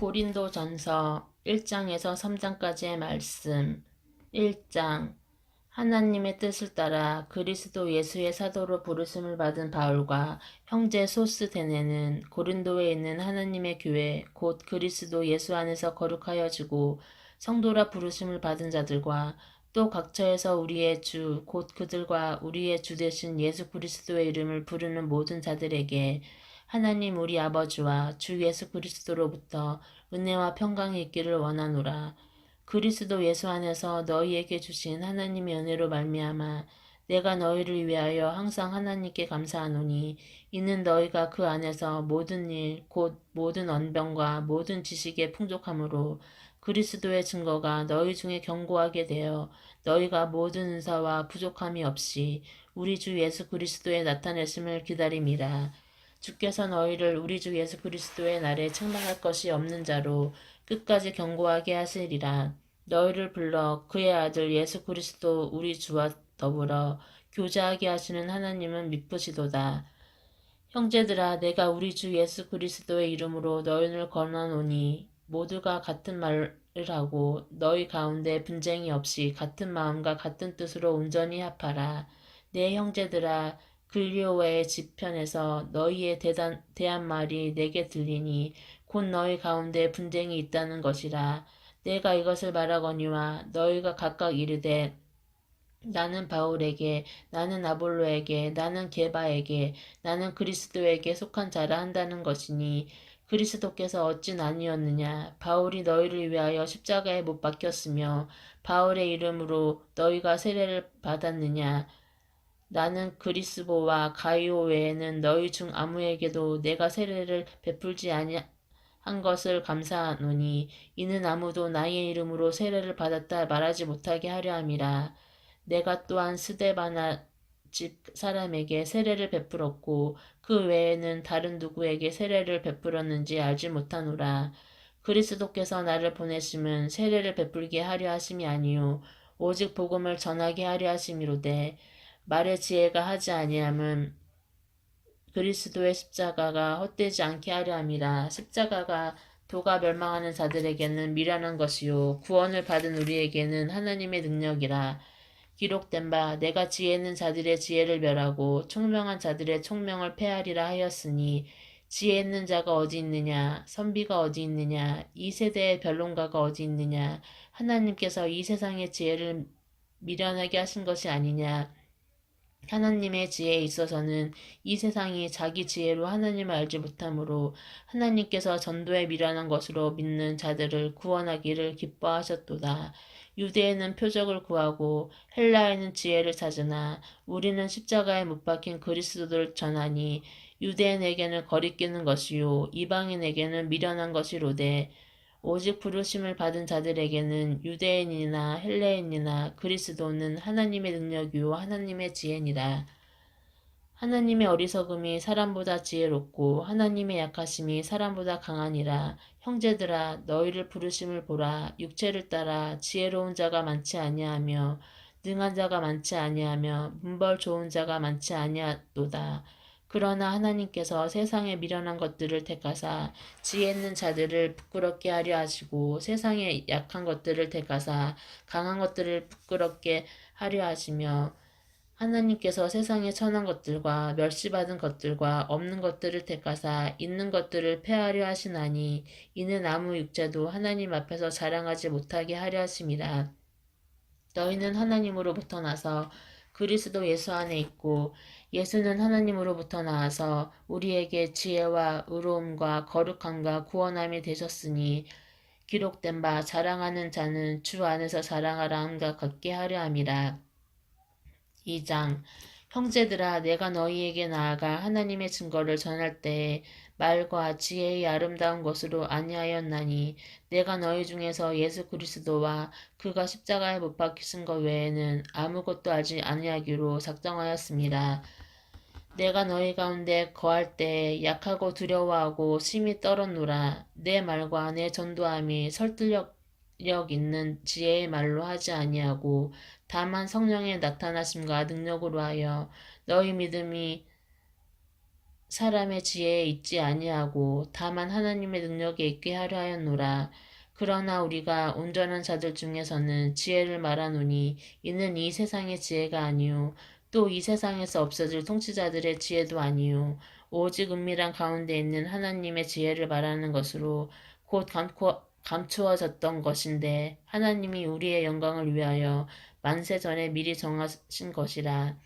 고린도전서 1장에서 3장까지의 말씀. 1장. 하나님의 뜻을 따라 그리스도 예수의 사도로 부르심을 받은 바울과 형제 소스데네는 고린도에 있는 하나님의 교회 곧 그리스도 예수 안에서 거룩하여지고 성도라 부르심을 받은 자들과 또 각처에서 우리의 주 곧 그들과 우리의 주 되신 예수 그리스도의 이름을 부르는 모든 자들에게 하나님 우리 아버지와 주 예수 그리스도로부터 은혜와 평강이 있기를 원하노라. 그리스도 예수 안에서 너희에게 주신 하나님의 은혜로 말미암아 내가 너희를 위하여 항상 하나님께 감사하노니 이는 너희가 그 안에서 모든 일 곧 모든 언변과 모든 지식에 풍족함으로 그리스도의 증거가 너희 중에 견고하게 되어 너희가 모든 은사와 부족함이 없이 우리 주 예수 그리스도의 나타내심을 기다림이라. 주께서 너희를 우리 주 예수 그리스도의 날에 책망할 것이 없는 자로 끝까지 견고하게 하시리라. 너희를 불러 그의 아들 예수 그리스도 우리 주와 더불어 교제하게 하시는 하나님은 미쁘시도다. 형제들아 내가 우리 주 예수 그리스도의 이름으로 너희를 권하노니 모두가 같은 말을 하고 너희 가운데 분쟁이 없이 같은 마음과 같은 뜻으로 온전히 합하라. 내 형제들아 글리오의 지편에서 너희의 대한 말이 내게 들리니 곧 너희 가운데 분쟁이 있다는 것이라. 내가 이것을 말하거니와 너희가 각각 이르되 나는 바울에게, 나는 아볼로에게, 나는 게바에게, 나는 그리스도에게 속한 자라 한다는 것이니 그리스도께서 어찌 나뉘었느냐? 바울이 너희를 위하여 십자가에 못 박혔으며 바울의 이름으로 너희가 세례를 받았느냐? 나는 그리스보와 가이오 외에는 너희 중 아무에게도 내가 세례를 베풀지 아니한 것을 감사하노니 이는 아무도 나의 이름으로 세례를 받았다 말하지 못하게 하려 함이라. 내가 또한 스데바나 집 사람에게 세례를 베풀었고 그 외에는 다른 누구에게 세례를 베풀었는지 알지 못하노라. 그리스도께서 나를 보내심은 세례를 베풀게 하려 하심이 아니요 오직 복음을 전하게 하려 하심이로되 말의 지혜가 하지 아니함은 그리스도의 십자가가 헛되지 않게 하려 함이라. 십자가가 도가 멸망하는 자들에게는 미련한 것이요 구원을 받은 우리에게는 하나님의 능력이라. 기록된 바 내가 지혜 있는 자들의 지혜를 멸하고 총명한 자들의 총명을 폐하리라 하였으니 지혜 있는 자가 어디 있느냐 선비가 어디 있느냐 이 세대의 변론가가 어디 있느냐 하나님께서 이 세상의 지혜를 미련하게 하신 것이 아니냐. 하나님의 지혜에 있어서는 이 세상이 자기 지혜로 하나님을 알지 못하므로 하나님께서 전도에 미련한 것으로 믿는 자들을 구원하기를 기뻐하셨도다. 유대에는 표적을 구하고 헬라에는 지혜를 찾으나 우리는 십자가에 못 박힌 그리스도를 전하니 유대인에게는 거리끼는 것이요 이방인에게는 미련한 것이로되 오직 부르심을 받은 자들에게는 유대인이나 헬레인이나 그리스도는 하나님의 능력이요 하나님의 지혜니라. 하나님의 어리석음이 사람보다 지혜롭고 하나님의 약하심이 사람보다 강하니라. 형제들아 너희를 부르심을 보라. 육체를 따라 지혜로운 자가 많지 아니하며 능한 자가 많지 아니하며 문벌 좋은 자가 많지 아니하도다. 그러나 하나님께서 세상에 미련한 것들을 택하사 지혜 있는 자들을 부끄럽게 하려 하시고 세상에 약한 것들을 택하사 강한 것들을 부끄럽게 하려 하시며 하나님께서 세상에 천한 것들과 멸시받은 것들과 없는 것들을 택하사 있는 것들을 폐하려 하시나니 이는 아무 육체도 하나님 앞에서 자랑하지 못하게 하려 하심이라. 너희는 하나님으로부터 나서 그리스도 예수 안에 있고 예수는 하나님으로부터 나와서 우리에게 지혜와 의로움과 거룩함과 구원함이 되셨으니 기록된 바 자랑하는 자는 주 안에서 자랑하라 함과 같게 하려 함이라. 2장. 형제들아 내가 너희에게 나아가 하나님의 증거를 전할 때에 말과 지혜의 아름다운 것으로 아니하였나니 내가 너희 중에서 예수 그리스도와 그가 십자가에 못 박히신 것 외에는 아무것도 알지 아니하기로 작정하였습니다. 내가 너희 가운데 거할 때에 약하고 두려워하고 심히 떨었노라. 내 말과 내 전도함이 설득력 있는 지혜의 말로 하지 아니하고 다만 성령의 나타나심과 능력으로 하여 너희 믿음이 사람의 지혜에 있지 아니하고 다만 하나님의 능력에 있게 하려 하였노라. 그러나 우리가 온전한 자들 중에서는 지혜를 말하노니 이는 이 세상의 지혜가 아니요 또 이 세상에서 없어질 통치자들의 지혜도 아니요 오직 은밀한 가운데 있는 하나님의 지혜를 말하는 것으로 곧 감추어졌던 것인데 하나님이 우리의 영광을 위하여 만세 전에 미리 정하신 것이라.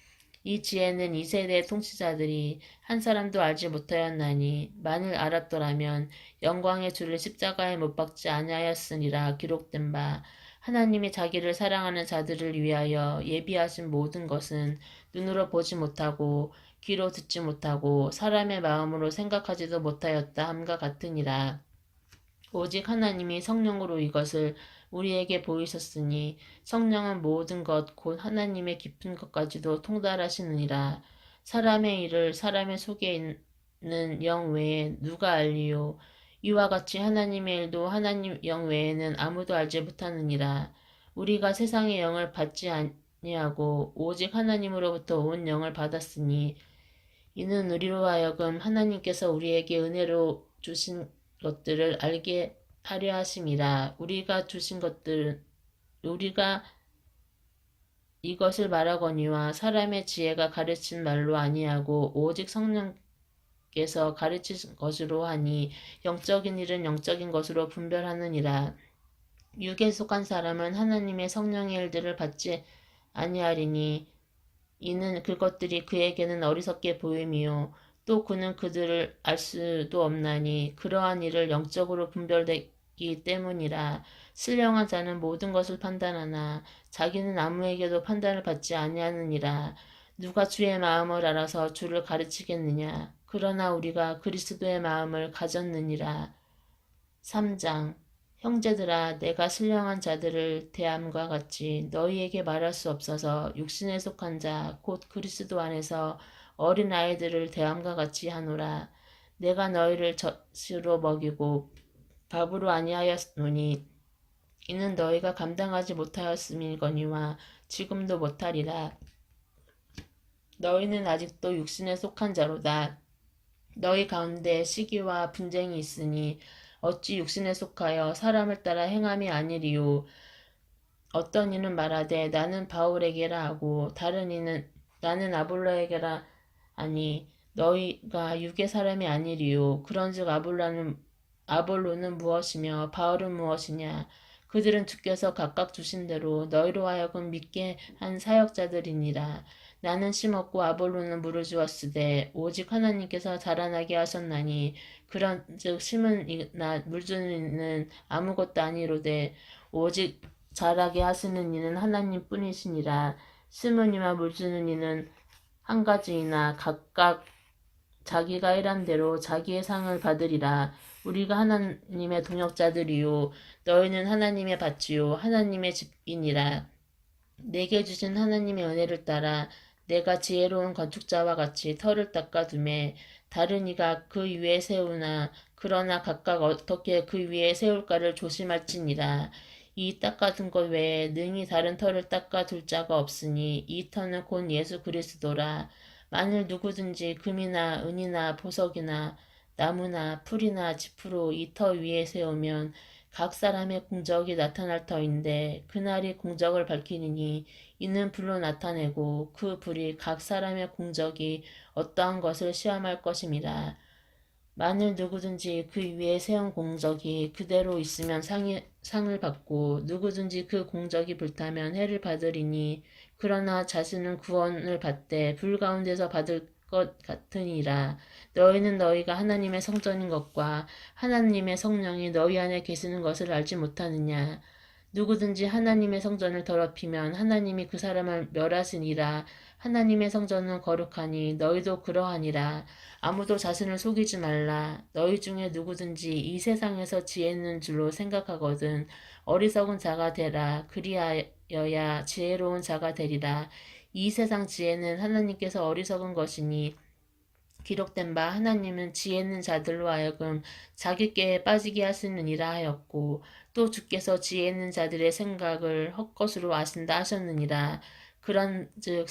이 지혜는 이 세대의 통치자들이 한 사람도 알지 못하였나니 만일 알았더라면 영광의 주를 십자가에 못 박지 아니하였으리라. 기록된 바 하나님이 자기를 사랑하는 자들을 위하여 예비하신 모든 것은 눈으로 보지 못하고 귀로 듣지 못하고 사람의 마음으로 생각하지도 못하였다 함과 같으니라. 오직 하나님이 성령으로 이것을 우리에게 보이셨으니 성령은 모든 것 곧 하나님의 깊은 것까지도 통달하시느니라. 사람의 일을 사람의 속에 있는 영 외에 누가 알리요? 이와 같이 하나님의 일도 하나님 영 외에는 아무도 알지 못하느니라. 우리가 세상의 영을 받지 아니하고 오직 하나님으로부터 온 영을 받았으니 이는 우리로 하여금 하나님께서 우리에게 은혜로 주신 것들을 알게 하려 하심이라. 우리가 이것을 말하거니와 사람의 지혜가 가르친 말로 아니하고 오직 성령께서 가르치신 것으로 하니 영적인 일은 영적인 것으로 분별하느니라. 육에 속한 사람은 하나님의 성령의 일들을 받지 아니하리니 이는 그것들이 그에게는 어리석게 보임이요 또 그는 그들을 알 수도 없나니 그러한 일을 영적으로 분별되기 때문이라. 신령한 자는 모든 것을 판단하나 자기는 아무에게도 판단을 받지 아니하느니라. 누가 주의 마음을 알아서 주를 가르치겠느냐. 그러나 우리가 그리스도의 마음을 가졌느니라. 3장 형제들아 내가 신령한 자들을 대함과 같이 너희에게 말할 수 없어서 육신에 속한 자 곧 그리스도 안에서 어린 아이들을 대함과 같이 하노라. 내가 너희를 젖으로 먹이고 밥으로 아니하였노니 이는 너희가 감당하지 못하였음이거니와 지금도 못하리라. 너희는 아직도 육신에 속한 자로다. 너희 가운데 시기와 분쟁이 있으니 어찌 육신에 속하여 사람을 따라 행함이 아니리요. 어떤 이는 말하되 나는 바울에게라 하고 다른 이는 나는 아볼로에게라 하니 너희가 육의 사람이 아니리요. 그런즉 아볼로는 무엇이며 바울은 무엇이냐. 그들은 주께서 각각 주신 대로 너희로 하여금 믿게 한 사역자들이니라. 나는 심었고 아볼로는 물을 주었으되 오직 하나님께서 자라나게 하셨나니 그런즉 심은 이나 물 주는 이는 아무것도 아니로되 오직 자라게 하시는 이는 하나님뿐이시니라. 심은 이와 물 주는 이는 한 가지이나 각각 자기가 일한 대로 자기의 상을 받으리라. 우리가 하나님의 동역자들이요 너희는 하나님의 밭이요 하나님의 집이니라. 내게 주신 하나님의 은혜를 따라 내가 지혜로운 건축자와 같이 터를 닦아두매 다른 이가 그 위에 세우나 그러나 각각 어떻게 그 위에 세울까를 조심할지니라. 이 닦아둔 것 외에 능히 다른 터를 닦아둘 자가 없으니 이 터는 곧 예수 그리스도라. 만일 누구든지 금이나 은이나 보석이나 나무나 풀이나 짚으로 이 터 위에 세우면 각 사람의 공적이 나타날 터인데 그날이 공적을 밝히니 이는 불로 나타내고 그 불이 각 사람의 공적이 어떠한 것을 시험할 것임이라. 만일 누구든지 그 위에 세운 공적이 그대로 있으면 상을 받고 누구든지 그 공적이 불타면 해를 받으리니 그러나 자신은 구원을 받되 불 가운데서 받을 것 같으니라. 너희는 너희가 하나님의 성전인 것과 하나님의 성령이 너희 안에 계시는 것을 알지 못하느냐. 누구든지 하나님의 성전을 더럽히면 하나님이 그 사람을 멸하시니라. 하나님의 성전은 거룩하니 너희도 그러하니라. 아무도 자신을 속이지 말라. 너희 중에 누구든지 이 세상에서 지혜 있는 줄로 생각하거든 어리석은 자가 되라. 그리하여야 지혜로운 자가 되리라. 이 세상 지혜는 하나님께서 어리석은 것이니 기록된 바 하나님은 지혜 있는 자들로 하여금 자기 꾀에 빠지게 하시느니라 하였고 또 주께서 지혜 있는 자들의 생각을 헛것으로 아신다 하셨느니라. 그런즉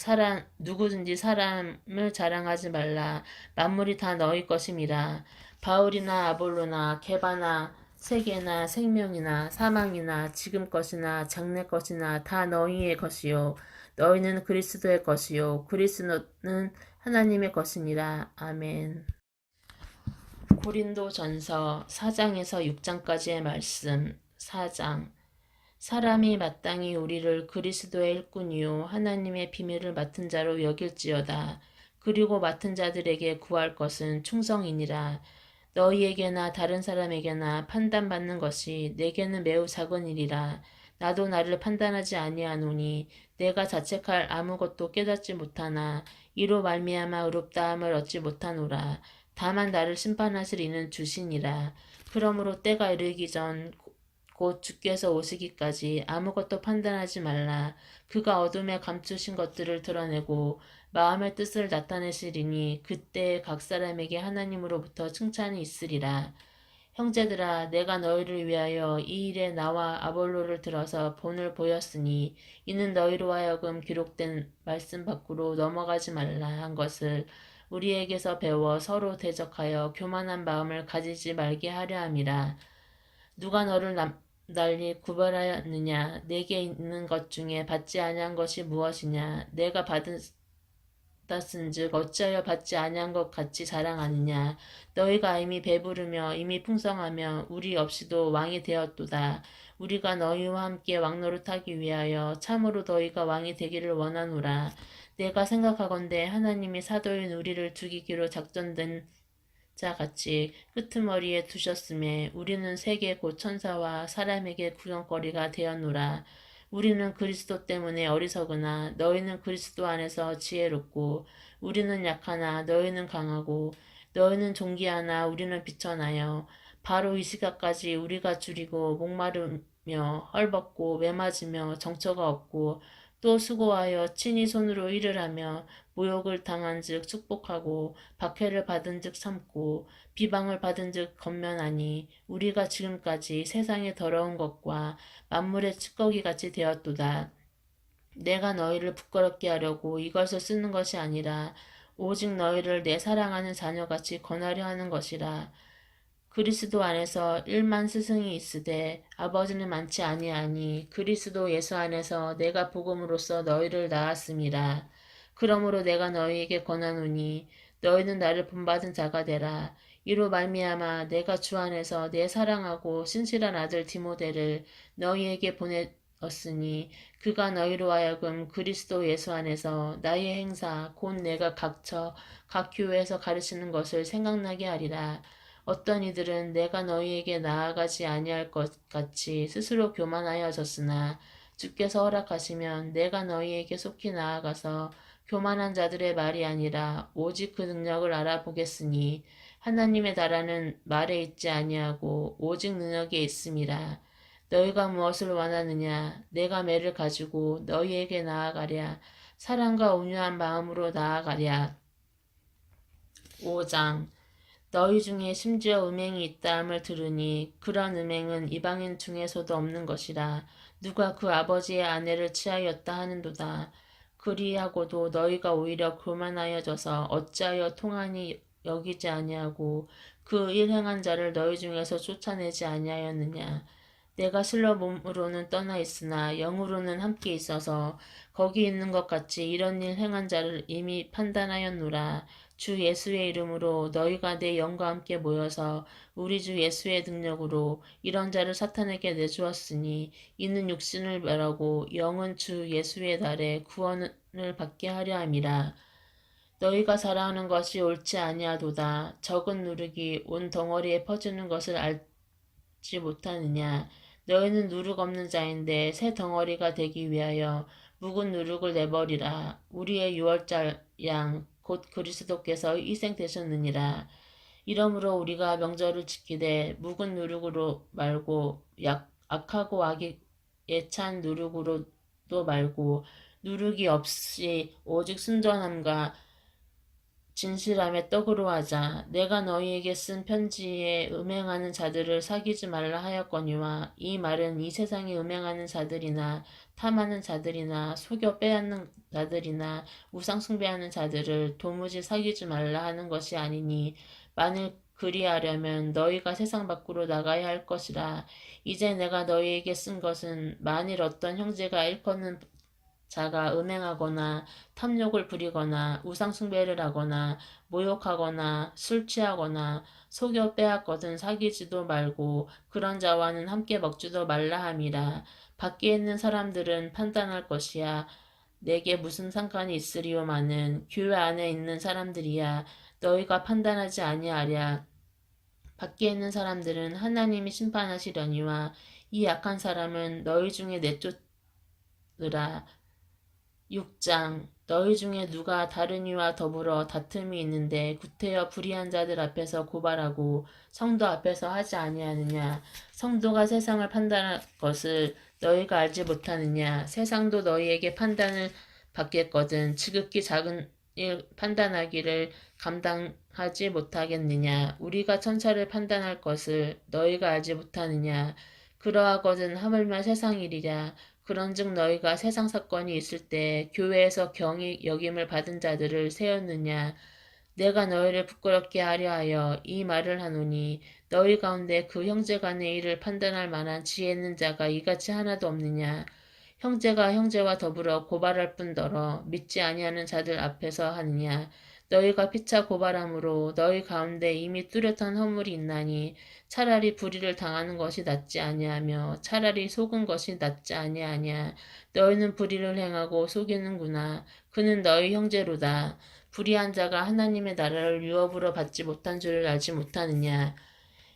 누구든지 사람을 자랑하지 말라. 만물이 다 너희 것임이라. 바울이나 아볼로나 게바나 세계나 생명이나 사망이나 지금 것이나 장래 것이나 다 너희의 것이요 너희는 그리스도의 것이요 그리스도는 하나님의 것이니라. 아멘. 고린도전서 4장에서 6장까지의 말씀. 4장. 사람이 마땅히 우리를 그리스도의 일꾼이요 하나님의 비밀을 맡은 자로 여길지어다. 그리고 맡은 자들에게 구할 것은 충성이니라. 너희에게나 다른 사람에게나 판단받는 것이 내게는 매우 작은 일이라. 나도 나를 판단하지 아니하노니 내가 자책할 아무것도 깨닫지 못하나 이로 말미암아 의롭다함을 얻지 못하노라. 다만 나를 심판하실 이는 주시니라. 그러므로 때가 이르기 전 곧 주께서 오시기까지 아무것도 판단하지 말라. 그가 어둠에 감추신 것들을 드러내고 마음의 뜻을 나타내시리니 그때 각 사람에게 하나님으로부터 칭찬이 있으리라. 형제들아, 내가 너희를 위하여 이 일에 나와 아볼로를 들어서 본을 보였으니 이는 너희로 하여금 기록된 말씀 밖으로 넘어가지 말라 한 것을 우리에게서 배워 서로 대적하여 교만한 마음을 가지지 말게 하려 함이라. 누가 너를 달리 구별하였느냐? 내게 있는 것 중에 받지 아니한 것이 무엇이냐? 내가 받았은즉 어찌하여 받지 아니한 것 같이 자랑하느냐? 너희가 이미 배부르며 이미 풍성하며 우리 없이도 왕이 되었도다. 우리가 너희와 함께 왕노릇하기 위하여 참으로 너희가 왕이 되기를 원하노라. 내가 생각하건대 하나님이 사도인 우리를 죽이기로 작전된 자 같이 끄트머리에 두셨음에 우리는 세계 곧 천사와 사람에게 구경거리가 되었노라. 우리는 그리스도 때문에 어리석으나 너희는 그리스도 안에서 지혜롭고 우리는 약하나 너희는 강하고 너희는 존귀하나 우리는 비천하여 바로 이 시각까지 우리가 줄이고 목마르며 헐벗고 매맞으며 정처가 없고 또 수고하여 친히 손으로 일을 하며 모욕을 당한즉 축복하고 박해를 받은즉 참고 비방을 받은즉 건면하니 우리가 지금까지 세상의 더러운 것과 만물의 찌꺼기같이 되었도다. 내가 너희를 부끄럽게 하려고 이것을 쓰는 것이 아니라 오직 너희를 내 사랑하는 자녀같이 권하려 하는 것이라. 그리스도 안에서 1만 스승이 있으되 아버지는 많지 아니하니 그리스도 예수 안에서 내가 복음으로써 너희를 낳았음이라. 그러므로 내가 너희에게 권하노니 너희는 나를 본받은 자가 되라. 이로 말미암아 내가 주 안에서 내 사랑하고 신실한 아들 디모데를 너희에게 보내었으니 그가 너희로 하여금 그리스도 예수 안에서 나의 행사 곧 내가 각처 각 교회에서 가르치는 것을 생각나게 하리라. 어떤 이들은 내가 너희에게 나아가지 아니할 것 같이 스스로 교만하여졌으나 주께서 허락하시면 내가 너희에게 속히 나아가서 교만한 자들의 말이 아니라 오직 그 능력을 알아보겠으니 하나님의 나라는 말에 있지 아니하고 오직 능력에 있음이라. 너희가 무엇을 원하느냐? 내가 매를 가지고 너희에게 나아가랴. 사랑과 온유한 마음으로 나아가랴. 5장. 너희 중에 심지어 음행이 있다함을 들으니 그런 음행은 이방인 중에서도 없는 것이라. 누가 그 아버지의 아내를 취하였다 하는도다. 그리하고도 너희가 오히려 교만하여져서 어찌하여 통하니 여기지 아니하고 그 일 행한 자를 너희 중에서 쫓아내지 아니하였느냐. 내가 실로 몸으로는 떠나 있으나 영으로는 함께 있어서 거기 있는 것 같이 이런 일 행한 자를 이미 판단하였노라. 주 예수의 이름으로 너희가 내 영과 함께 모여서 우리 주 예수의 능력으로 이런 자를 사탄에게 내주었으니 이는 육신을 멸하고 영은 주 예수의 날에 구원을 받게 하려 함이라. 너희가 자랑하는 것이 옳지 아니하도다. 적은 누룩이 온 덩어리에 퍼지는 것을 알지 못하느냐. 너희는 누룩 없는 자인데 새 덩어리가 되기 위하여 묵은 누룩을 내버리라. 우리의 유월절 양 곧 그리스도께서 희생되셨느니라. 이러므로 우리가 명절을 지키되 묵은 누룩으로 말고 악하고 악에 찬 누룩으로도 말고 누룩이 없이 오직 순전함과 진실함에 떡으로 하자. 내가 너희에게 쓴 편지에 음행하는 자들을 사귀지 말라 하였거니와 이 말은 이 세상에 음행하는 자들이나 탐하는 자들이나 속여 빼앗는 자들이나 우상 숭배하는 자들을 도무지 사귀지 말라 하는 것이 아니니 만일 그리하려면 너희가 세상 밖으로 나가야 할 것이라. 이제 내가 너희에게 쓴 것은 만일 어떤 형제가 일컫는 자가 음행하거나 탐욕을 부리거나 우상숭배를 하거나 모욕하거나 술 취하거나 속여 빼앗거든 사귀지도 말고 그런 자와는 함께 먹지도 말라 함이라. 밖에 있는 사람들은 판단할 것이야. 내게 무슨 상관이 있으리요마는 교회 안에 있는 사람들이야. 너희가 판단하지 아니하랴. 밖에 있는 사람들은 하나님이 심판하시려니와 이 약한 사람은 너희 중에 내쫓으라. 6장 너희 중에 누가 다른 이와 더불어 다툼이 있는데 구태여 불의한 자들 앞에서 고발하고 성도 앞에서 하지 아니하느냐. 성도가 세상을 판단할 것을 너희가 알지 못하느냐. 세상도 너희에게 판단을 받겠거든 지극히 작은 일 판단하기를 감당하지 못하겠느냐. 우리가 천사를 판단할 것을 너희가 알지 못하느냐. 그러하거든 하물며 세상 일이랴. 그런즉 너희가 세상 사건이 있을 때 교회에서 경히 여김을 받은 자들을 세웠느냐. 내가 너희를 부끄럽게 하려 하여 이 말을 하노니 너희 가운데 그 형제 간의 일을 판단할 만한 지혜 있는 자가 이같이 하나도 없느냐. 형제가 형제와 더불어 고발할 뿐더러 믿지 아니하는 자들 앞에서 하느냐. 너희가 피차 고발함으로 너희 가운데 이미 뚜렷한 허물이 있나니 차라리 불의를 당하는 것이 낫지 아니하며 차라리 속은 것이 낫지 아니하냐. 너희는 불의를 행하고 속이는구나. 그는 너희 형제로다. 불의한 자가 하나님의 나라를 유업으로 받지 못한 줄을 알지 못하느냐.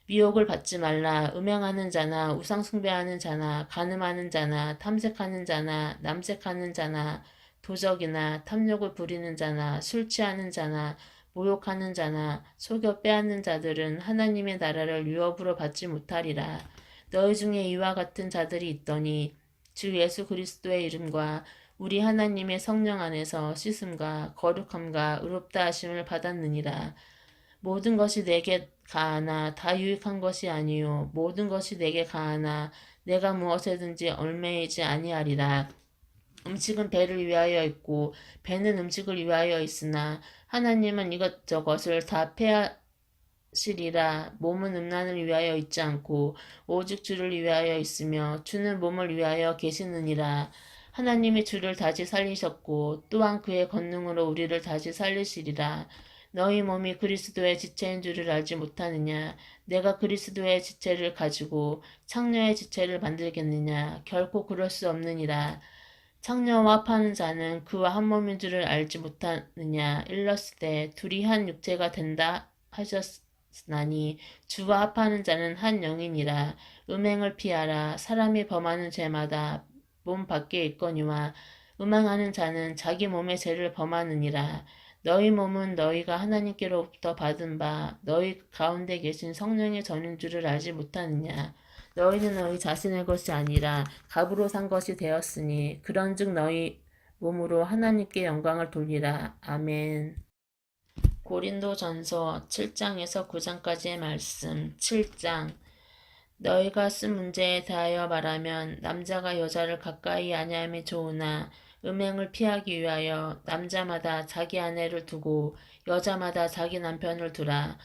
미혹을 받지 말라. 음행하는 자나 우상 숭배하는 자나 간음하는 자나 탐색하는 자나 남색하는 자나 도적이나 탐욕을 부리는 자나 술 취하는 자나 모욕하는 자나 속여 빼앗는 자들은 하나님의 나라를 유업으로 받지 못하리라. 너희 중에 이와 같은 자들이 있더니 주 예수 그리스도의 이름과 우리 하나님의 성령 안에서 씻음과 거룩함과 의롭다 하심을 받았느니라. 모든 것이 내게 가하나 다 유익한 것이 아니요 모든 것이 내게 가하나 내가 무엇에든지 얽매이지 아니하리라. 음식은 배를 위하여 있고 배는 음식을 위하여 있으나 하나님은 이것저것을 다 패하시리라. 몸은 음란을 위하여 있지 않고 오직 주를 위하여 있으며 주는 몸을 위하여 계시느니라. 하나님이 주를 다시 살리셨고 또한 그의 권능으로 우리를 다시 살리시리라. 너희 몸이 그리스도의 지체인 줄을 알지 못하느냐? 내가 그리스도의 지체를 가지고 창녀의 지체를 만들겠느냐? 결코 그럴 수 없느니라. 창녀와 파는 자는 그와 한 몸인 줄을 알지 못하느냐? 일렀으되 둘이 한 육체가 된다 하셨나니 주와 합하는 자는 한 영이니라. 음행을 피하라. 사람이 범하는 죄마다 몸 밖에 있거니와 음행하는 자는 자기 몸의 죄를 범하느니라. 너희 몸은 너희가 하나님께로부터 받은 바 너희 가운데 계신 성령의 전인 줄을 알지 못하느냐. 너희는 너희 자신의 것이 아니라 값으로 산 것이 되었으니 그런즉 너희 몸으로 하나님께 영광을 돌리라. 아멘. 고린도전서 7장에서 9장까지의 말씀. 7장 너희가 쓴 문제에 대하여 말하면 남자가 여자를 가까이 아니함이 좋으나 음행을 피하기 위하여 남자마다 자기 아내를 두고 여자마다 자기 남편을 두라.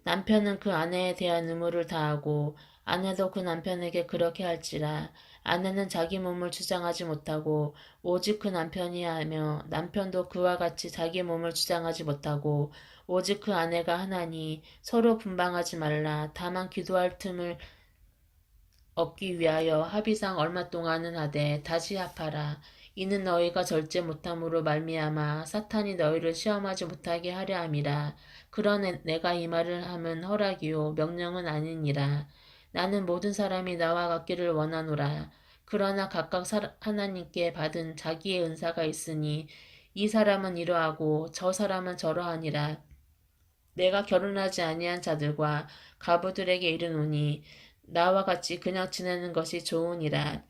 남편은 그 아내에 대한 의무를 다하고 아내도 그 남편에게 그렇게 할지라. 아내는 자기 몸을 주장하지 못하고 오직 그 남편이 하며 남편도 그와 같이 자기 몸을 주장하지 못하고 오직 그 아내가 하나니 서로 분방하지 말라. 다만 기도할 틈을 얻기 위하여 합의상 얼마 동안은 하되 다시 합하라. 이는 너희가 절제 못함으로 말미암아 사탄이 너희를 시험하지 못하게 하려 함이라. 그러나 내가 이 말을 함은 허락이요 명령은 아니니라. 나는 모든 사람이 나와 같기를 원하노라. 그러나 각각 하나님께 받은 자기의 은사가 있으니 이 사람은 이러하고 저 사람은 저러하니라. 내가 결혼하지 아니한 자들과 가부들에게 이르노니 나와 같이 그냥 지내는 것이 좋으니라.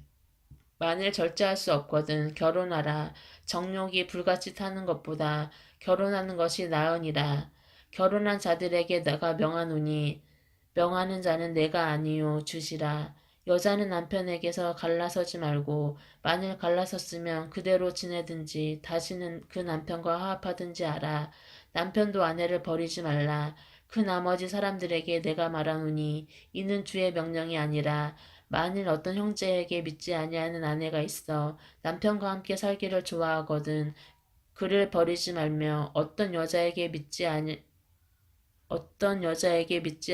만일 절제할 수 없거든 결혼하라. 정욕이 불같이 타는 것보다 결혼하는 것이 나으니라. 결혼한 자들에게 내가 명하노니 명하는 자는 내가 아니요 주시라. 여자는 남편에게서 갈라서지 말고 만일 갈라섰으면 그대로 지내든지 다시는 그 남편과 화합하든지 하라. 남편도 아내를 버리지 말라. 그 나머지 사람들에게 내가 말하노니 이는 주의 명령이 아니라 만일 어떤 형제에게 믿지 아니하는 아내가 있어 남편과 함께 살기를 좋아하거든 그를 버리지 말며 어떤 여자에게 믿지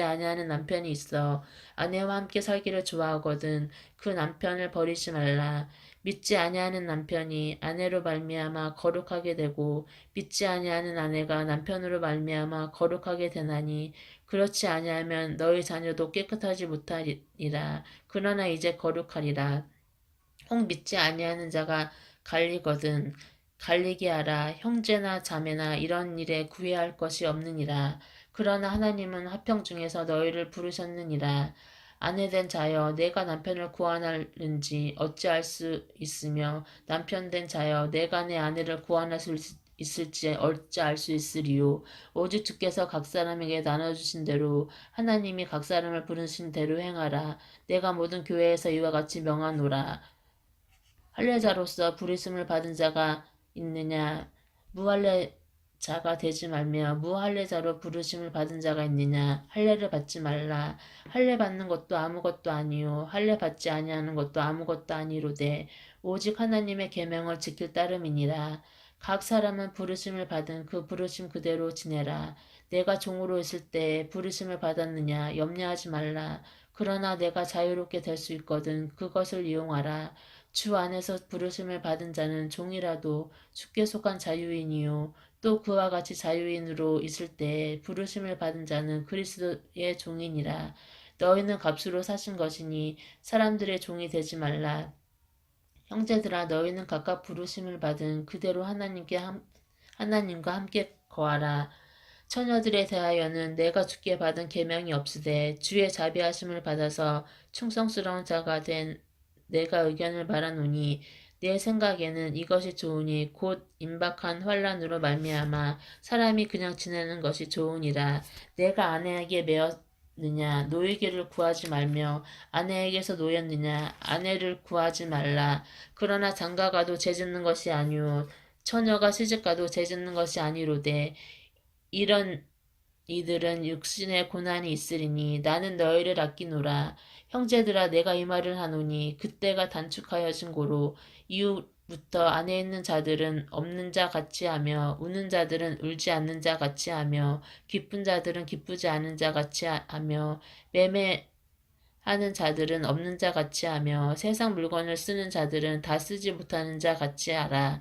아니하는 남편이 있어 아내와 함께 살기를 좋아하거든 그 남편을 버리지 말라. 믿지 아니하는 남편이 아내로 말미암아 거룩하게 되고 믿지 아니하는 아내가 남편으로 말미암아 거룩하게 되나니 그렇지 아니하면 너희 자녀도 깨끗하지 못하리라. 그러나 이제 거룩하리라. 혹 믿지 아니하는 자가 갈리거든 갈리게 하라. 형제나 자매나 이런 일에 구애할 것이 없느니라. 그러나 하나님은 화평 중에서 너희를 부르셨느니라. 아내된 자여 내가 남편을 구원하는지 어찌할 수 있으며 남편된 자여 내가 내 아내를 구원할 수 있을지 어찌 알 수 있으리요. 오직 주께서 각 사람에게 나눠주신 대로 하나님이 각 사람을 부르신 대로 행하라. 내가 모든 교회에서 이와 같이 명하노라. 할례자로서 부르심을 받은 자가 있느냐? 무할례자가 되지 말며 무할례자로 부르심을 받은 자가 있느냐? 할례를 받지 말라. 할례 받는 것도 아무것도 아니요 할례 받지 아니하는 것도 아무것도 아니로되 오직 하나님의 계명을 지킬 따름이니라. 각 사람은 부르심을 받은 그 부르심 그대로 지내라. 내가 종으로 있을 때 부르심을 받았느냐? 염려하지 말라. 그러나 내가 자유롭게 될 수 있거든 그것을 이용하라. 주 안에서 부르심을 받은 자는 종이라도 주께 속한 자유인이요 또 그와 같이 자유인으로 있을 때 부르심을 받은 자는 그리스도의 종이니라. 너희는 값으로 사신 것이니 사람들의 종이 되지 말라. 형제들아 너희는 각각 부르심을 받은 그대로 하나님과 함께 거하라. 처녀들에 대하여는 내가 주께 받은 계명이 없으되 주의 자비하심을 받아서 충성스러운 자가 된 내가 의견을 말하노니 내 생각에는 이것이 좋으니 곧 임박한 환란으로 말미암아 사람이 그냥 지내는 것이 좋으니라. 내가 아내에게 매었느냐 노이기를 구하지 말며 아내에게서 노였느냐 아내를 구하지 말라. 그러나 장가가도 죄짓는 것이 아니오 처녀가 시집가도 죄짓는 것이 아니로되 이런 이들은 육신의 고난이 있으리니 나는 너희를 아끼노라. 형제들아 내가 이 말을 하노니 그때가 단축하여진 고로 이후부터 안에 있는 자들은 없는 자 같이 하며 우는 자들은 울지 않는 자 같이 하며 기쁜 자들은 기쁘지 않은 자 같이 하며 매매하는 자들은 없는 자 같이 하며 세상 물건을 쓰는 자들은 다 쓰지 못하는 자 같이 하라.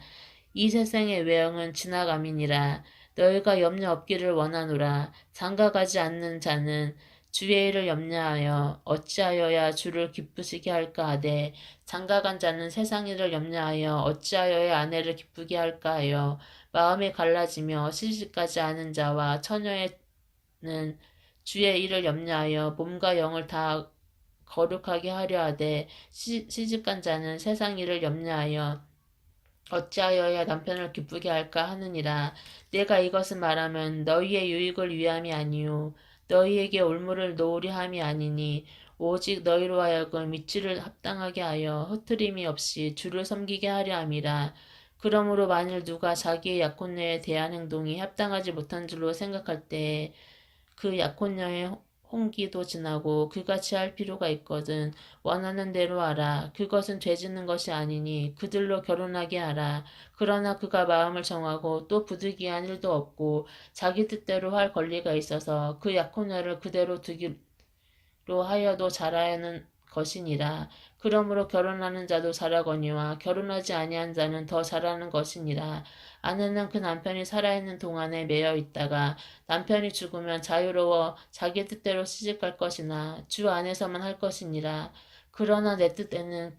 이 세상의 외형은 지나감이니라. 너희가 염려 없기를 원하노라. 장가가지 않는 자는 주의 일을 염려하여 어찌하여야 주를 기쁘시게 할까 하되 장가간 자는 세상 일을 염려하여 어찌하여야 아내를 기쁘게 할까 하여 마음이 갈라지며 시집가지 않은 자와 처녀는 주의 일을 염려하여 몸과 영을 다 거룩하게 하려 하되 시집간 자는 세상 일을 염려하여 어찌하여야 남편을 기쁘게 할까 하느니라. 내가 이것을 말하면 너희의 유익을 위함이 아니요 너희에게 올무를 놓으려 함이 아니니 오직 너희로 하여금 이치를 합당하게 하여 흐트림이 없이 주를 섬기게 하려 함이라. 그러므로 만일 누가 자기의 약혼녀에 대한 행동이 합당하지 못한 줄로 생각할 때에 그 약혼녀의 홍기도 지나고 그같이 할 필요가 있거든. 원하는 대로 하라. 그것은 죄짓는 것이 아니니 그들로 결혼하게 하라. 그러나 그가 마음을 정하고 또 부득이한 일도 없고 자기 뜻대로 할 권리가 있어서 그 약혼녀를 그대로 두기로 하여도 잘하는 것이니라. 그러므로 결혼하는 자도 잘하거니와 결혼하지 아니한 자는 더 잘하는 것이니라. 아내는 그 남편이 살아있는 동안에 매여 있다가 남편이 죽으면 자유로워 자기 뜻대로 시집갈 것이나 주 안에서만 할 것이니라. 그러나 내 뜻에는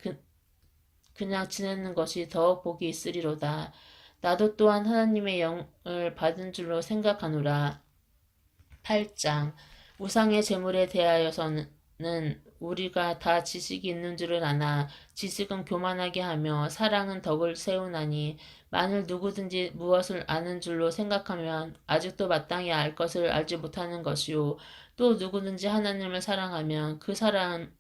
그냥 지내는 것이 더욱 복이 있으리로다. 나도 또한 하나님의 영을 받은 줄로 생각하노라. 8장 우상의 제물에 대하여서는 우리가 다 지식이 있는 줄을 아나 지식은 교만하게 하며 사랑은 덕을 세우나니 만일 누구든지 무엇을 아는 줄로 생각하면 아직도 마땅히 알 것을 알지 못하는 것이요 또 누구든지 하나님을 사랑하면 그 사람은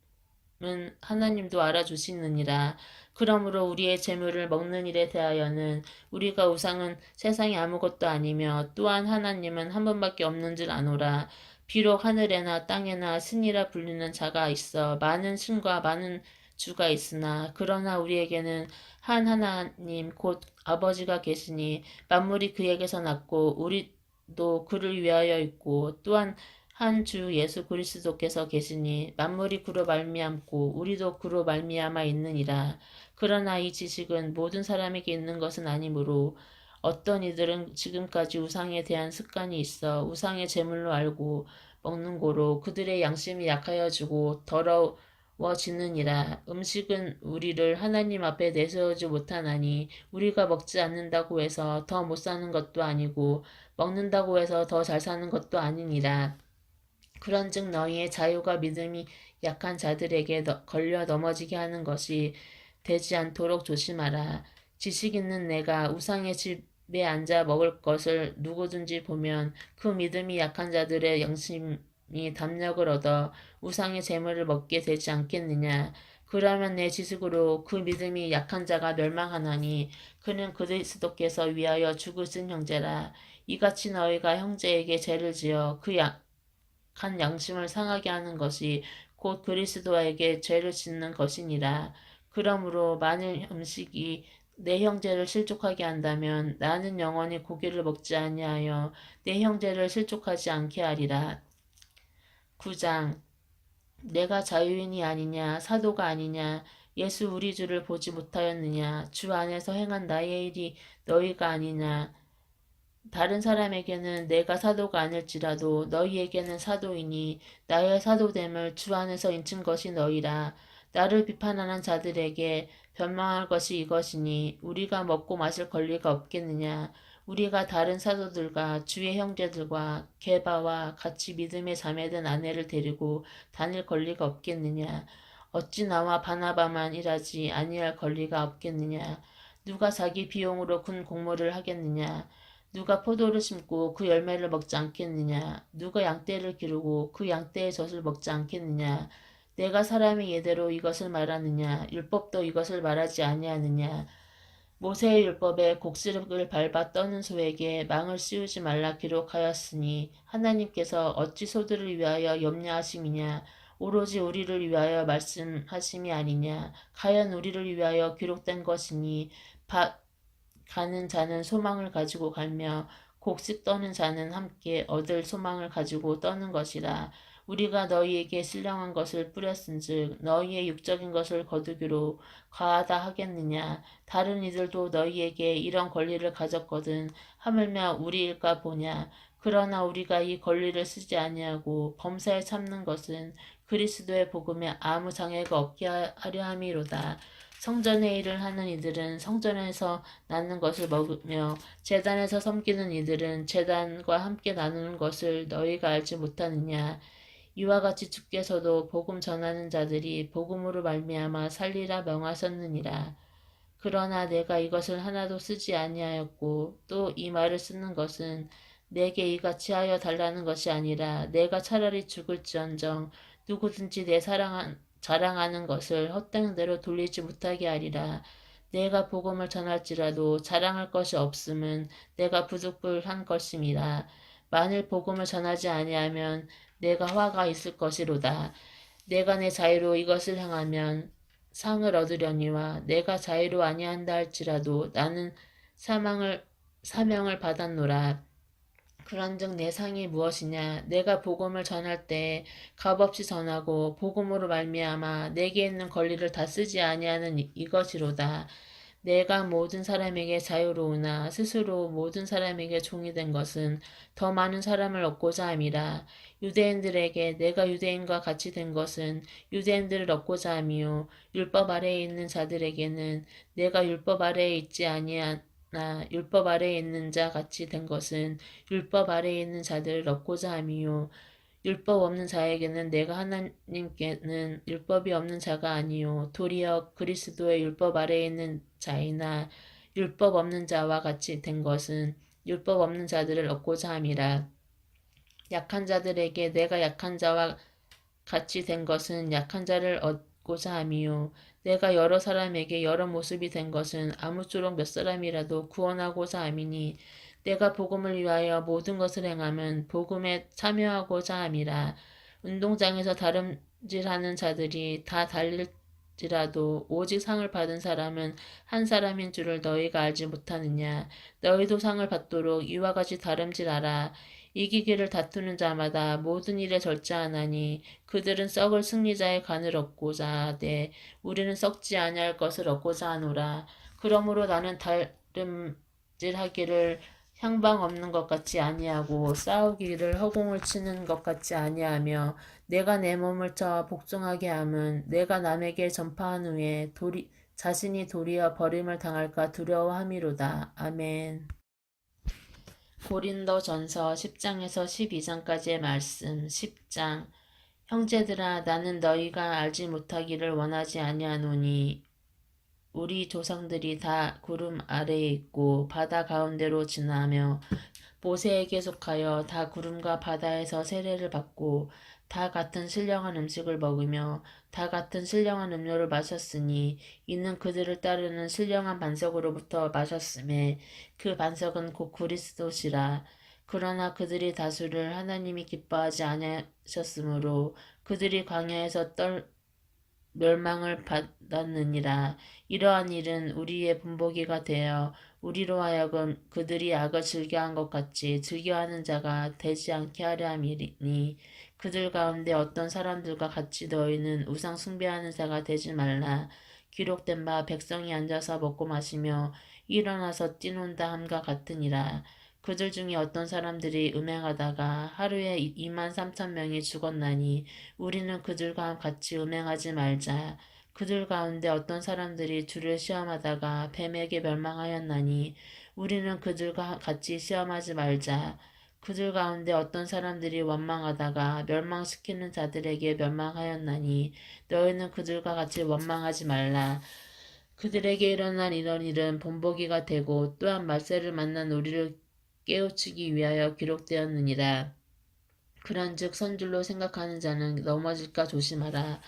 하나님도 알아주시느니라. 그러므로 우리의 재물을 먹는 일에 대하여는 우리가 우상은 세상에 아무것도 아니며 또한 하나님은 한 분밖에 없는 줄 아노라. 비록 하늘에나 땅에나 신이라 불리는 자가 있어 많은 신과 많은 주가 있으나 그러나 우리에게는 한 하나님 곧 아버지가 계시니 만물이 그에게서 났고 우리도 그를 위하여 있고 또한 한 주 예수 그리스도께서 계시니 만물이 그로 말미암고 우리도 그로 말미암아 있느니라. 그러나 이 지식은 모든 사람에게 있는 것은 아니므로 어떤 이들은 지금까지 우상에 대한 습관이 있어 우상의 제물로 알고 먹는 고로 그들의 양심이 약하여지고 더러워지느니라. 음식은 우리를 하나님 앞에 내세우지 못하나니 우리가 먹지 않는다고 해서 더 못 사는 것도 아니고 먹는다고 해서 더 잘 사는 것도 아니니라. 그런즉 너희의 자유가 믿음이 약한 자들에게 걸려 넘어지게 하는 것이 되지 않도록 조심하라. 지식 있는 내가 우상의 집에 앉아 먹을 것을 누구든지 보면 그 믿음이 약한 자들의 영심이 담력을 얻어 우상의 재물을 먹게 되지 않겠느냐. 그러면 내 지식으로 그 믿음이 약한 자가 멸망하나니 그는 그리스도께서 위하여 죽으신 형제라. 이같이 너희가 형제에게 죄를 지어 간 양심을 상하게 하는 것이 곧 그리스도에게 죄를 짓는 것이니라. 그러므로 만일 음식이 내 형제를 실족하게 한다면 나는 영원히 고기를 먹지 아니하여 내 형제를 실족하지 않게 하리라. 9장 내가 자유인이 아니냐 사도가 아니냐 예수 우리 주를 보지 못하였느냐 주 안에서 행한 나의 일이 너희가 아니냐 다른 사람에게는 내가 사도가 아닐지라도 너희에게는 사도이니 나의 사도됨을 주 안에서 인친 것이 너희라. 나를 비판하는 자들에게 변명할 것이 이것이니 우리가 먹고 마실 권리가 없겠느냐. 우리가 다른 사도들과 주의 형제들과 게바와 같이 믿음의 자매된 아내를 데리고 다닐 권리가 없겠느냐. 어찌 나와 바나바만 일하지 아니할 권리가 없겠느냐. 누가 자기 비용으로 군 공모를 하겠느냐. 누가 포도를 심고 그 열매를 먹지 않겠느냐? 누가 양떼를 기르고 그 양떼의 젖을 먹지 않겠느냐? 내가 사람의 예대로 이것을 말하느냐? 율법도 이것을 말하지 아니하느냐? 모세의 율법에 곡식을 밟아 떠는 소에게 망을 씌우지 말라 기록하였으니 하나님께서 어찌 소들을 위하여 염려하심이냐? 오로지 우리를 위하여 말씀하심이 아니냐? 과연 우리를 위하여 기록된 것이니 가는 자는 소망을 가지고 가며 곡식 떠는 자는 함께 얻을 소망을 가지고 떠는 것이라. 우리가 너희에게 신령한 것을 뿌렸은즉 너희의 육적인 것을 거두기로 과하다 하겠느냐. 다른 이들도 너희에게 이런 권리를 가졌거든 하물며 우리일까 보냐. 그러나 우리가 이 권리를 쓰지 아니하고 범사에 참는 것은 그리스도의 복음에 아무 장애가 없게 하려 함이로다. 성전의 일을 하는 이들은 성전에서 나는 것을 먹으며 제단에서 섬기는 이들은 제단과 함께 나누는 것을 너희가 알지 못하느냐. 이와 같이 주께서도 복음 전하는 자들이 복음으로 말미암아 살리라 명하셨느니라. 그러나 내가 이것을 하나도 쓰지 아니하였고 또 이 말을 쓰는 것은 내게 이같이 하여 달라는 것이 아니라 내가 차라리 죽을지언정 누구든지 내 자랑하는 것을 헛된 대로 돌리지 못하게 하리라. 내가 복음을 전할지라도 자랑할 것이 없음은 내가 부득불한 것임이라. 만일 복음을 전하지 아니하면 내가 화가 있을 것이로다. 내가 내 자유로 이것을 행하면 상을 얻으려니와 내가 자유로 아니한다 할지라도 나는 사명을 받았노라. 그런즉 내 상이 무엇이냐? 내가 복음을 전할 때 값없이 전하고 복음으로 말미암아 내게 있는 권리를 다 쓰지 아니하는 이것이로다. 내가 모든 사람에게 자유로우나 스스로 모든 사람에게 종이 된 것은 더 많은 사람을 얻고자 함이라. 유대인들에게 내가 유대인과 같이 된 것은 유대인들을 얻고자 함이요 율법 아래에 있는 자들에게는 내가 율법 아래에 있지 아니하나 율법 아래에 있는 자 같이 된 것은 율법 아래에 있는 자들을 얻고자 함이요 율법 없는 자에게는 내가 하나님께는 율법이 없는 자가 아니요 도리어 그리스도의 율법 아래에 있는 자이나 율법 없는 자와 같이 된 것은 율법 없는 자들을 얻고자 함이라. 약한 자들에게 내가 약한 자와 같이 된 것은 약한 자를 얻고자 함이요 내가 여러 사람에게 여러 모습이 된 것은 아무쪼록 몇 사람이라도 구원하고자 함이니 내가 복음을 위하여 모든 것을 행함은 복음에 참여하고자 함이라. 운동장에서 다름질하는 자들이 다 달릴지라도 오직 상을 받은 사람은 한 사람인 줄을 너희가 알지 못하느냐. 너희도 상을 받도록 이와 같이 다름질하라. 이기기를 다투는 자마다 모든 일에 절제하나니 그들은 썩을 승리자의 간을 얻고자 하되 우리는 썩지 아니할 것을 얻고자 하노라. 그러므로 나는 다름질하기를 향방 없는 것 같이 아니하고 싸우기를 허공을 치는 것 같이 아니하며 내가 내 몸을 쳐 복종하게 함은 내가 남에게 전파한 후에 자신이 도리어 버림을 당할까 두려워함이로다. 아멘. 고린도전서 10장에서 12장까지의 말씀. 10장. 형제들아 나는 너희가 알지 못하기를 원하지 아니하노니 우리 조상들이 다 구름 아래에 있고 바다 가운데로 지나며 모세에게 속하여 다 구름과 바다에서 세례를 받고 다 같은 신령한 음식을 먹으며 다 같은 신령한 음료를 마셨으니 이는 그들을 따르는 신령한 반석으로부터 마셨음에 그 반석은 곧 그리스도시라. 그러나 그들이 다수를 하나님이 기뻐하지 아니하셨으므로 그들이 광야에서 멸망을 받았느니라. 이러한 일은 우리의 본보기가 되어 우리로 하여금 그들이 악을 즐겨한 것 같이 즐겨하는 자가 되지 않게 하려 함이니 그들 가운데 어떤 사람들과 같이 너희는 우상 숭배하는 자가 되지 말라. 기록된 바 백성이 앉아서 먹고 마시며 일어나서 뛰논다 함과 같으니라. 그들 중에 어떤 사람들이 음행하다가 하루에 23,000명이 죽었나니 우리는 그들과 같이 음행하지 말자. 그들 가운데 어떤 사람들이 주를 시험하다가 뱀에게 멸망하였나니 우리는 그들과 같이 시험하지 말자. 그들 가운데 어떤 사람들이 원망하다가 멸망시키는 자들에게 멸망하였나니 너희는 그들과 같이 원망하지 말라. 그들에게 일어난 이런 일은 본보기가 되고 또한 말세를 만난 우리를 깨우치기 위하여 기록되었느니라. 그런즉 선줄로 생각하는 자는 넘어질까 조심하라.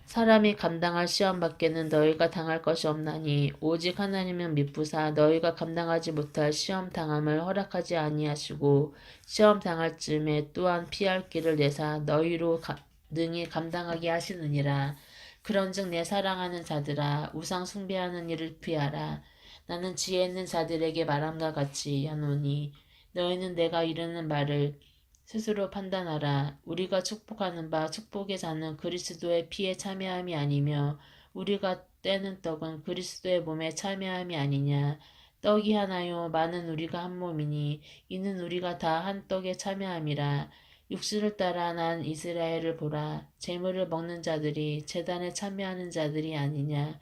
사람이 감당할 시험 밖에는 너희가 당할 것이 없나니 오직 하나님은 미쁘사 너희가 감당하지 못할 시험 당함을 허락하지 아니하시고 시험 당할 즈음에 또한 피할 길을 내사 너희로 능히 감당하게 하시느니라. 그런즉 내 사랑하는 자들아 우상 숭배하는 일을 피하라. 나는 지혜 있는 자들에게 말함과 같이 하노니 너희는 내가 이르는 말을 스스로 판단하라. 우리가 축복하는 바 축복의 자는 그리스도의 피에 참여함이 아니며 우리가 떼는 떡은 그리스도의 몸에 참여함이 아니냐. 떡이 하나요 많은 우리가 한 몸이니 이는 우리가 다 한 떡에 참여함이라. 육신을 따라 난 이스라엘을 보라. 재물을 먹는 자들이 제단에 참여하는 자들이 아니냐.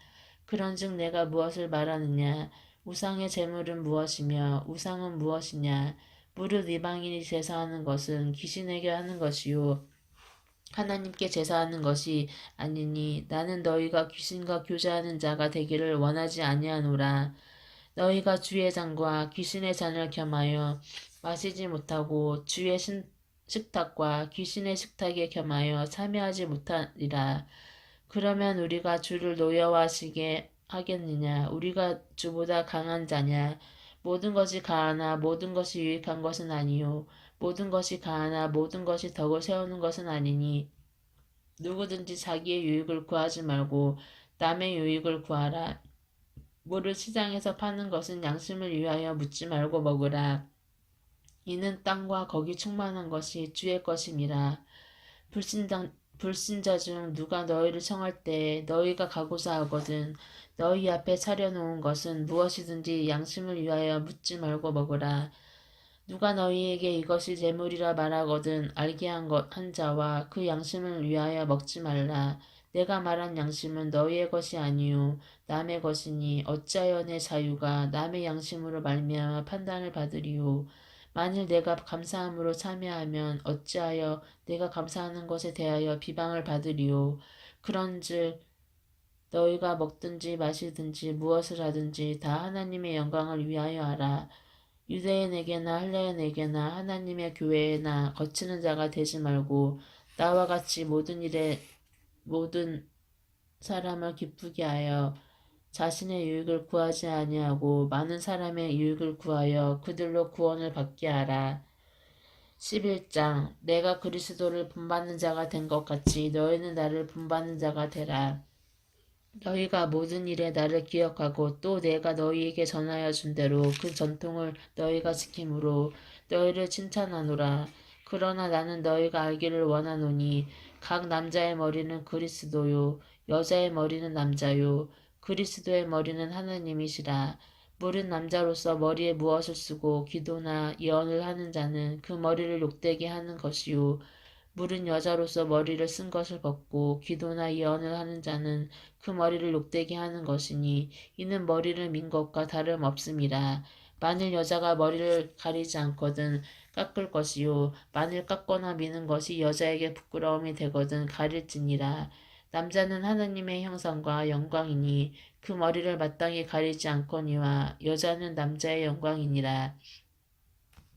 그런즉 내가 무엇을 말하느냐. 우상의 재물은 무엇이며 우상은 무엇이냐. 무릇 이방인이 제사하는 것은 귀신에게 하는 것이요 하나님께 제사하는 것이 아니니 나는 너희가 귀신과 교제하는 자가 되기를 원하지 아니하노라. 너희가 주의 잔과 귀신의 잔을 겸하여 마시지 못하고 주의 식탁과 귀신의 식탁에 겸하여 참여하지 못하리라. 그러면 우리가 주를 노여워하시게 하겠느냐? 우리가 주보다 강한 자냐? 모든 것이 가하나 모든 것이 유익한 것은 아니요 모든 것이 가하나 모든 것이 덕을 세우는 것은 아니니 누구든지 자기의 유익을 구하지 말고 남의 유익을 구하라. 물을 시장에서 파는 것은 양심을 위하여 묻지 말고 먹으라. 이는 땅과 거기 충만한 것이 주의 것임이라. 불신자 중 누가 너희를 청할 때 너희가 가고자 하거든 너희 앞에 차려놓은 것은 무엇이든지 양심을 위하여 묻지 말고 먹으라. 누가 너희에게 이것이 재물이라 말하거든 알게 한 자와 그 양심을 위하여 먹지 말라. 내가 말한 양심은 너희의 것이 아니요 남의 것이니 어찌하여 내 자유가 남의 양심으로 말미암아 판단을 받으리요. 만일 내가 감사함으로 참여하면 어찌하여 내가 감사하는 것에 대하여 비방을 받으리요. 그런즉 너희가 먹든지 마시든지 무엇을 하든지 다 하나님의 영광을 위하여 하라. 유대인에게나 헬라인에게나 하나님의 교회에나 거치는 자가 되지 말고 나와 같이 모든 사람을 기쁘게 하여 자신의 유익을 구하지 아니하고 많은 사람의 유익을 구하여 그들로 구원을 받게 하라. 11장 내가 그리스도를 본받는 자가 된 것 같이 너희는 나를 본받는 자가 되라. 너희가 모든 일에 나를 기억하고 또 내가 너희에게 전하여 준 대로 그 전통을 너희가 지킴으로 너희를 칭찬하노라. 그러나 나는 너희가 알기를 원하노니 각 남자의 머리는 그리스도요 여자의 머리는 남자요 그리스도의 머리는 하나님이시라. 물은 남자로서 머리에 무엇을 쓰고 기도나 예언을 하는 자는 그 머리를 욕되게 하는 것이요 물은 여자로서 머리를 쓴 것을 벗고 기도나 예언을 하는 자는 그 머리를 욕되게 하는 것이니 이는 머리를 민 것과 다름없음이라. 만일 여자가 머리를 가리지 않거든 깎을 것이요 만일 깎거나 미는 것이 여자에게 부끄러움이 되거든 가릴지니라. 남자는 하나님의 형상과 영광이니 그 머리를 마땅히 가리지 않거니와 여자는 남자의 영광이니라.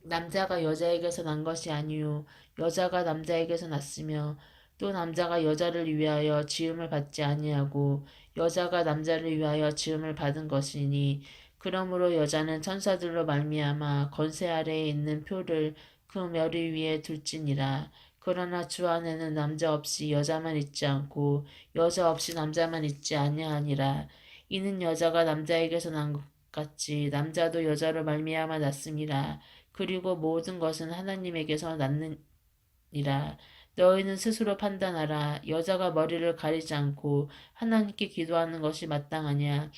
남자가 여자에게서 난 것이 아니요 여자가 남자에게서 났으며 또 남자가 여자를 위하여 지음을 받지 아니하고 여자가 남자를 위하여 지음을 받은 것이니 그러므로 여자는 천사들로 말미암아 건세 아래에 있는 표를 그 머리 위에 둘지니라. 그러나 주 안에는 남자 없이 여자만 있지 않고 여자 없이 남자만 있지 아니하니라. 이는 여자가 남자에게서 난 것 같이 남자도 여자로 말미암아 났음이라. 그리고 모든 것은 하나님에게서 났느니라. 너희는 스스로 판단하라. 여자가 머리를 가리지 않고 하나님께 기도하는 것이 마땅하냐.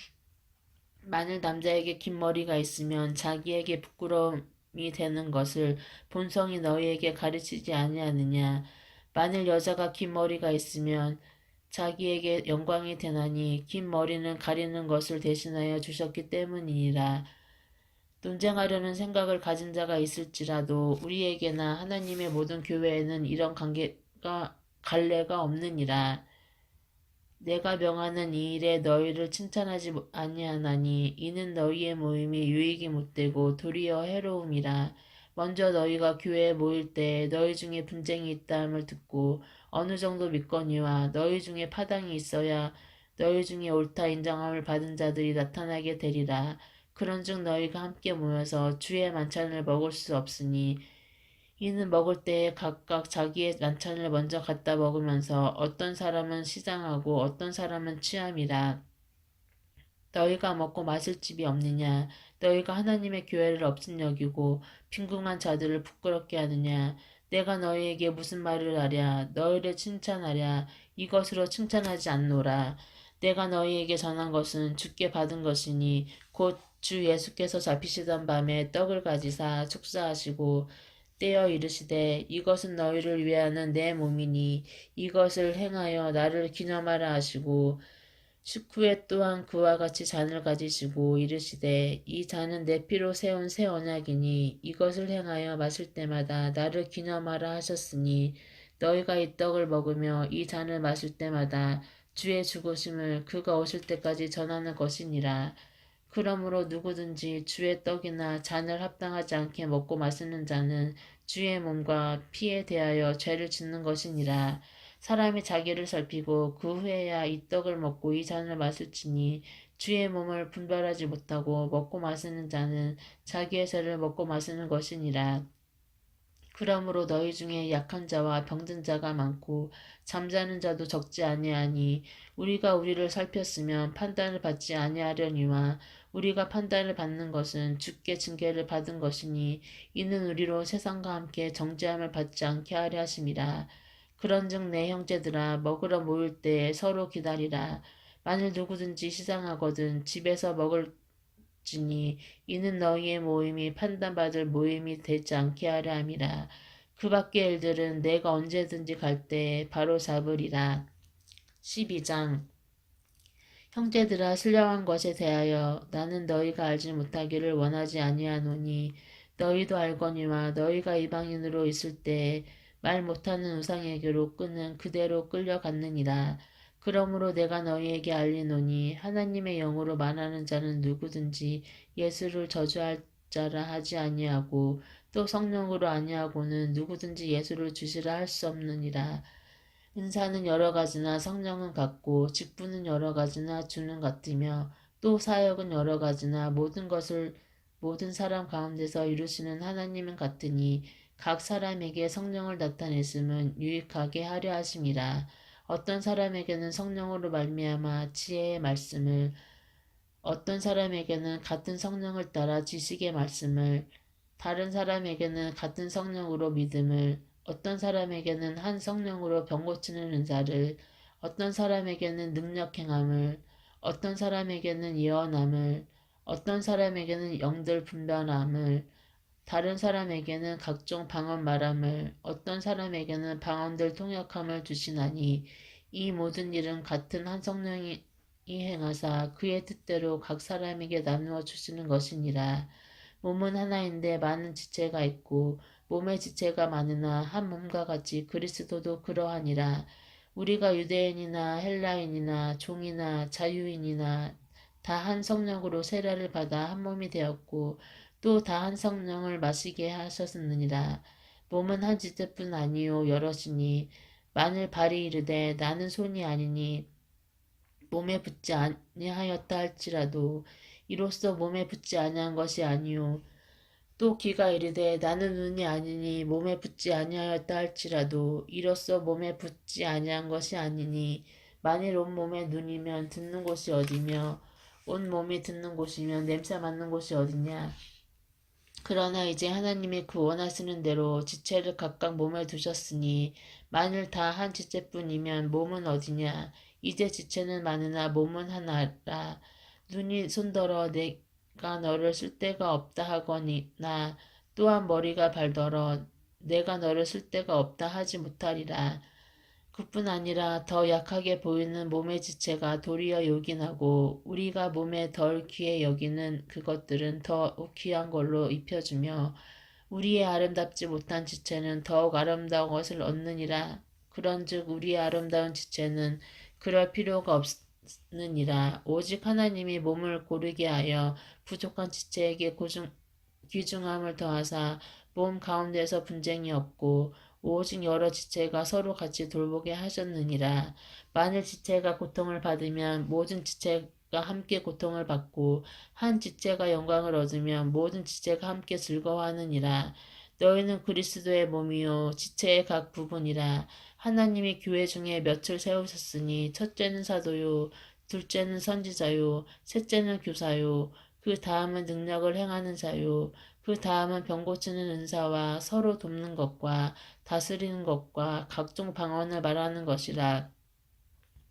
만일 남자에게 긴 머리가 있으면 자기에게 부끄러움이 되는 것을 본성이 너희에게 가르치지 아니하느냐. 만일 여자가 긴 머리가 있으면 자기에게 영광이 되나니 긴 머리는 가리는 것을 대신하여 주셨기 때문이니라. 논쟁하려는 생각을 가진 자가 있을지라도 우리에게나 하나님의 모든 교회에는 이런 갈래가 없느니라. 내가 명하는 이 일에 너희를 칭찬하지 아니하나니 이는 너희의 모임이 유익이 못되고 도리어 해로움이라. 먼저 너희가 교회에 모일 때 너희 중에 분쟁이 있다함을 듣고 어느 정도 믿거니와 너희 중에 파당이 있어야 너희 중에 옳다 인정함을 받은 자들이 나타나게 되리라. 그런즉 너희가 함께 모여서 주의 만찬을 먹을 수 없으니 이는 먹을 때에 각각 자기의 만찬을 먼저 갖다 먹으면서 어떤 사람은 시장하고 어떤 사람은 취함이라. 너희가 먹고 마실 집이 없느냐? 너희가 하나님의 교회를 업신여기고 빈궁한 자들을 부끄럽게 하느냐? 내가 너희에게 무슨 말을 하랴? 너희를 칭찬하랴? 이것으로 칭찬하지 않노라. 내가 너희에게 전한 것은 주께 받은 것이니 곧 주 예수께서 잡히시던 밤에 떡을 가지사 축사하시고 떼어 이르시되 이것은 너희를 위하는 내 몸이니 이것을 행하여 나를 기념하라 하시고 식후에 또한 그와 같이 잔을 가지시고 이르시되 이 잔은 내 피로 세운 새 언약이니 이것을 행하여 마실 때마다 나를 기념하라 하셨으니 너희가 이 떡을 먹으며 이 잔을 마실 때마다 주의 죽으심을 그가 오실 때까지 전하는 것이니라. 그러므로 누구든지 주의 떡이나 잔을 합당하지 않게 먹고 마시는 자는 주의 몸과 피에 대하여 죄를 짓는 것이니라. 사람이 자기를 살피고 그 후에야 이 떡을 먹고 이 잔을 마실지니 주의 몸을 분별하지 못하고 먹고 마시는 자는 자기의 죄를 먹고 마시는 것이니라. 그러므로 너희 중에 약한 자와 병든 자가 많고 잠자는 자도 적지 아니하니 우리가 우리를 살폈으면 판단을 받지 아니하려니와 우리가 판단을 받는 것은 주께 징계를 받은 것이니 이는 우리로 세상과 함께 정죄함을 받지 않게 하려 하심이라. 그런즉 내 형제들아 먹으러 모일 때에 서로 기다리라. 만일 누구든지 시장하거든 집에서 먹을지니 이는 너희의 모임이 판단받을 모임이 되지 않게 하려 함이라. 그 밖의 일들은 내가 언제든지 갈 때에 바로 잡으리라. 12장 형제들아 신령한 것에 대하여 나는 너희가 알지 못하기를 원하지 아니하노니 너희도 알거니와 너희가 이방인으로 있을 때 말 못하는 우상에게로 끄는 그대로 끌려갔느니라. 그러므로 내가 너희에게 알리노니 하나님의 영으로 말하는 자는 누구든지 예수를 저주할 자라 하지 아니하고 또 성령으로 아니하고는 누구든지 예수를 주시라 할 수 없느니라. 은사는 여러 가지나 성령은 같고 직분은 여러 가지나 주는 같으며 또 사역은 여러 가지나 모든 것을 모든 사람 가운데서 이루시는 하나님은 같으니 각 사람에게 성령을 나타냈음은 유익하게 하려 하심이라. 어떤 사람에게는 성령으로 말미암아 지혜의 말씀을, 어떤 사람에게는 같은 성령을 따라 지식의 말씀을, 다른 사람에게는 같은 성령으로 믿음을, 어떤 사람에게는 한 성령으로 병 고치는 은사를, 어떤 사람에게는 능력 행함을, 어떤 사람에게는 예언함을, 어떤 사람에게는 영들 분별함을, 다른 사람에게는 각종 방언 말함을, 어떤 사람에게는 방언들 통역함을 주시나니 이 모든 일은 같은 한 성령이 행하사 그의 뜻대로 각 사람에게 나누어 주시는 것이니라. 몸은 하나인데 많은 지체가 있고 몸의 지체가 많으나 한 몸과 같이 그리스도도 그러하니라. 우리가 유대인이나 헬라인이나 종이나 자유인이나 다 한 성령으로 세례를 받아 한 몸이 되었고 또 다 한 성령을 마시게 하셨느니라. 몸은 한 지체뿐 아니요 여럿이니 만일 발이 이르되 나는 손이 아니니 몸에 붙지 아니하였다 할지라도 이로써 몸에 붙지 아니한 것이 아니요 또 귀가 이르되 나는 눈이 아니니 몸에 붙지 아니하였다 할지라도 이로써 몸에 붙지 아니한 것이 아니니 만일 온 몸에 눈이면 듣는 곳이 어디며 온 몸이 듣는 곳이면 냄새 맡는 곳이 어디냐. 그러나 이제 하나님이 그 원하시는 대로 지체를 각각 몸에 두셨으니 만일 다 한 지체뿐이면 몸은 어디냐. 이제 지체는 많으나 몸은 하나라. 눈이 손더러 내가 너를 쓸 데가 없다 하거니나 또한 머리가 발더러 내가 너를 쓸 데가 없다 하지 못하리라. 그뿐 아니라 더 약하게 보이는 몸의 지체가 도리어 요긴하고 우리가 몸에 덜 귀해 여기는 그것들은 더 귀한 걸로 입혀주며 우리의 아름답지 못한 지체는 더욱 아름다운 것을 얻느니라. 그런즉 우리의 아름다운 지체는 그럴 필요가 없느니라. 오직 하나님이 몸을 고르게 하여 부족한 지체에게 귀중함을 더하사 몸 가운데서 분쟁이 없고 오직 여러 지체가 서로 같이 돌보게 하셨느니라. 만일 지체가 고통을 받으면 모든 지체가 함께 고통을 받고 한 지체가 영광을 얻으면 모든 지체가 함께 즐거워하느니라. 너희는 그리스도의 몸이요 지체의 각 부분이라. 하나님이 교회 중에 몇을 세우셨으니 첫째는 사도요 둘째는 선지자요 셋째는 교사요 그 다음은 능력을 행하는 자요 그 다음은 병 고치는 은사와 서로 돕는 것과 다스리는 것과 각종 방언을 말하는 것이라.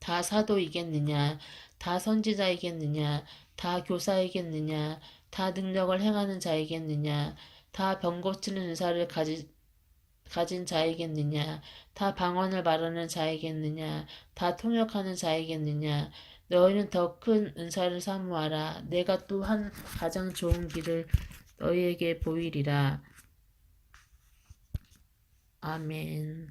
다 사도이겠느냐? 다 선지자이겠느냐? 다 교사이겠느냐? 다 능력을 행하는 자이겠느냐? 다 병 고치는 은사를 가진 자이겠느냐? 다 방언을 말하는 자이겠느냐? 다 통역하는 자이겠느냐? 너희는 더 큰 은사를 사모하라. 내가 또 한 가장 좋은 길을 너희에게 보이리라. 아멘.